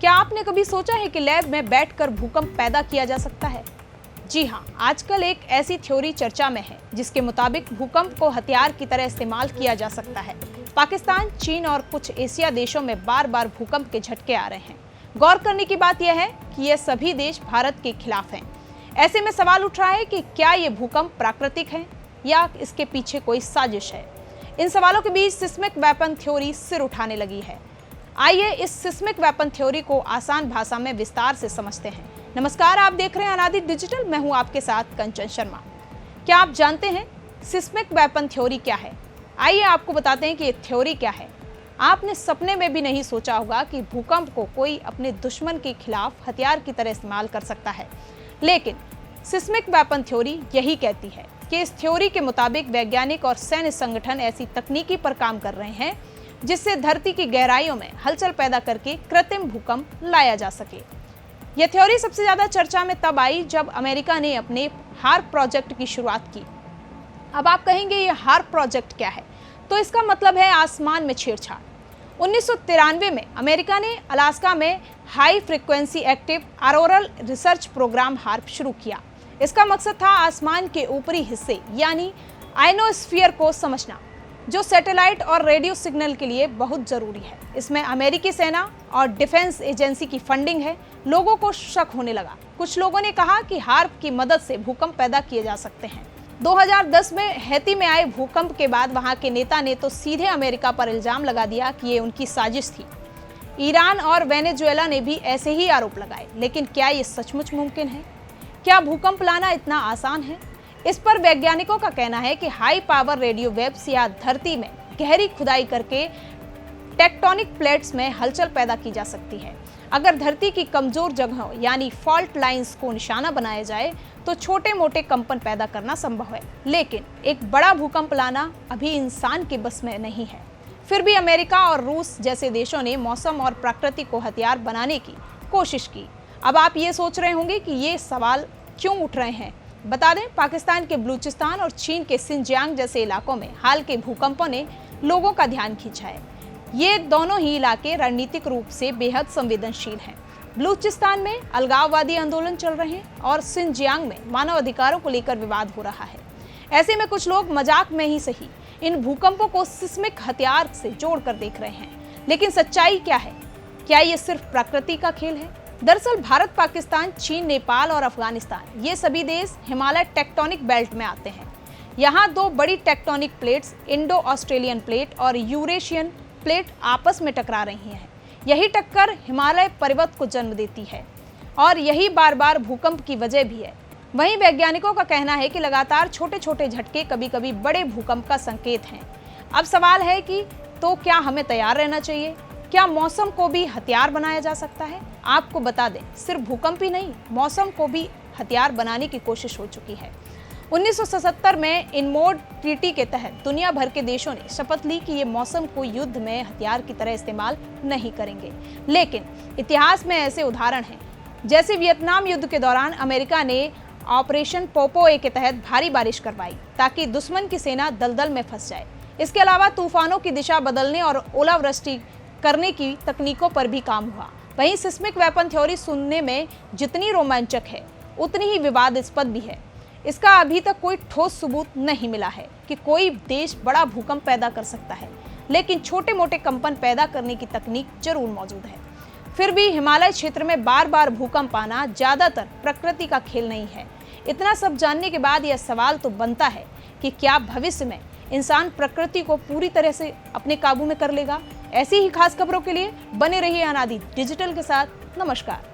क्या आपने कभी सोचा है कि लैब में बैठकर भूकंप पैदा किया जा सकता है? जी हाँ, आजकल एक ऐसी थ्योरी चर्चा में है जिसके मुताबिक भूकंप को हथियार की तरह इस्तेमाल किया जा सकता है। पाकिस्तान, चीन और कुछ एशिया देशों में बार बार भूकंप के झटके आ रहे हैं। गौर करने की बात यह है कि ये सभी देश भारत के खिलाफ हैं। ऐसे में सवाल उठ रहा है कि क्या ये भूकंप प्राकृतिक है या इसके पीछे कोई साजिश है। इन सवालों के बीच सिस्मिक वेपन थ्योरी सिर उठाने लगी है। आइए इस सिस्मिक वेपन थ्योरी को आसान भाषा में विस्तार से समझते हैं। नमस्कार, आप देख रहे हैं अनादि डिजिटल। मैं हूं आपके साथ कंचन शर्मा। क्या आप जानते हैं सिस्मिक वेपन थ्योरी क्या है? आइए आपको बताते हैं कि ये थ्योरी क्या है। आपने सपने में भी नहीं सोचा होगा कि भूकंप को कोई अपने दुश्मन के खिलाफ हथियार की तरह इस्तेमाल कर सकता है, लेकिन सिस्मिक वेपन थ्योरी यही कहती है कि इस थ्योरी के मुताबिक वैज्ञानिक और सैन्य संगठन ऐसी तकनीकी पर काम कर रहे हैं जिससे धरती की गहराइयों में हलचल पैदा करके कृत्रिम भूकंप लाया जा सके। यह थ्योरी सबसे ज्यादा चर्चा में तब आई जब अमेरिका ने अपने हार्प प्रोजेक्ट की शुरुआत की। अब आप कहेंगे ये हार्प प्रोजेक्ट क्या है? तो इसका मतलब है आसमान में छेड़छाड़। 1993 में अमेरिका ने अलास्का में high frequency active auroral research program HAARP शुरू किया। इसका मकसद था आसमान के ऊपरी हिस्से यानी आयनोस्फीयर को समझना, जो सैटेलाइट और रेडियो सिग्नल के लिए बहुत जरूरी है। इसमें अमेरिकी सेना और डिफेंस एजेंसी की फंडिंग है। लोगों को शक होने लगा। कुछ लोगों ने कहा कि हार्प की मदद से भूकंप पैदा किए जा सकते हैं। 2010 में हैती में आए भूकंप के बाद वहां के नेता ने तो सीधे अमेरिका पर इल्जाम लगा दिया कि ये उनकी साजिश थी। ईरान और वेनेजुएला ने भी ऐसे ही आरोप लगाए। लेकिन क्या ये सचमुच मुमकिन है? क्या भूकंप लाना इतना आसान है? इस पर वैज्ञानिकों का कहना है कि हाई पावर रेडियो वेव्स या धरती में गहरी खुदाई करके टेक्टोनिक प्लेट्स में हलचल पैदा की जा सकती है। अगर धरती की कमजोर जगहों यानी फॉल्ट लाइंस को निशाना बनाया जाए तो छोटे मोटे कंपन पैदा करना संभव है, लेकिन एक बड़ा भूकंप लाना अभी इंसान के बस में नहीं है। फिर भी अमेरिका और रूस जैसे देशों ने मौसम और प्रकृति को हथियार बनाने की कोशिश की। अब आप ये सोच रहे होंगे कि ये सवाल क्यों उठ रहे हैं। बता दें, पाकिस्तान के बलूचिस्तान और चीन के सिंजियांग जैसे इलाकों में हाल के भूकंपों ने लोगों का ध्यान खींचा है। ये दोनों ही इलाके रणनीतिक रूप से बेहद संवेदनशील हैं। बलूचिस्तान में अलगाववादी आंदोलन चल रहे हैं और सिंजियांग में मानव अधिकारों को लेकर विवाद हो रहा है। ऐसे में कुछ लोग मजाक में ही सही इन भूकंपों को सिस्मिक हथियार से जोड़कर देख रहे हैं। लेकिन सच्चाई क्या है? क्या ये सिर्फ प्रकृति का खेल है? दरअसल भारत, पाकिस्तान, चीन, नेपाल और अफगानिस्तान ये सभी देश हिमालय टेक्टोनिक बेल्ट में आते हैं। यहाँ दो बड़ी tectonic plates, Indo Australian plate और यूरेशियन प्लेट आपस में टकरा रही हैं। यही टक्कर हिमालय पर्वत को जन्म देती है और यही बार बार भूकंप की वजह भी है। वहीं वैज्ञानिकों का कहना है कि लगातार छोटे छोटे झटके कभी कभी बड़े भूकंप का संकेत हैं। अब सवाल है कि तो क्या हमें तैयार रहना चाहिए? क्या मौसम को भी हथियार बनाया जा सकता है? आपको बता दें, सिर्फ भूकंप ही नहीं, मौसम को भी हथियार बनाने की कोशिश हो चुकी है। 1977 में इनमोड ट्रीटी के तहत दुनिया भर के देशों ने शपथ ली कि ये मौसम को युद्ध में हथियार की तरह इस्तेमाल नहीं करेंगे। लेकिन इतिहास में ऐसे उदाहरण हैं, जैसे वियतनाम युद्ध के दौरान अमेरिका ने ऑपरेशन पोपोए के तहत भारी बारिश करवाई ताकि दुश्मन की सेना दलदल में फंस जाए। इसके अलावा तूफानों की दिशा बदलने और ओलावृष्टि करने की तकनीकों पर भी काम हुआ। वहीं सिस्मिक वेपन थ्योरी सुनने में जितनी रोमांचक है उतनी ही विवादास्पद भी है। इसका अभी तक कोई ठोस सबूत नहीं मिला है कि कोई देश बड़ा भूकंप पैदा कर सकता है, लेकिन छोटे मोटे कंपन पैदा करने की तकनीक जरूर मौजूद है। फिर भी हिमालय क्षेत्र में बार बार भूकंप आना ज्यादातर प्रकृति का खेल नहीं है। इतना सब जानने के बाद यह सवाल तो बनता है कि क्या भविष्य में इंसान प्रकृति को पूरी तरह से अपने काबू में कर लेगा? ऐसी ही खास खबरों के लिए बने रहिए अनादि डिजिटल के साथ। नमस्कार।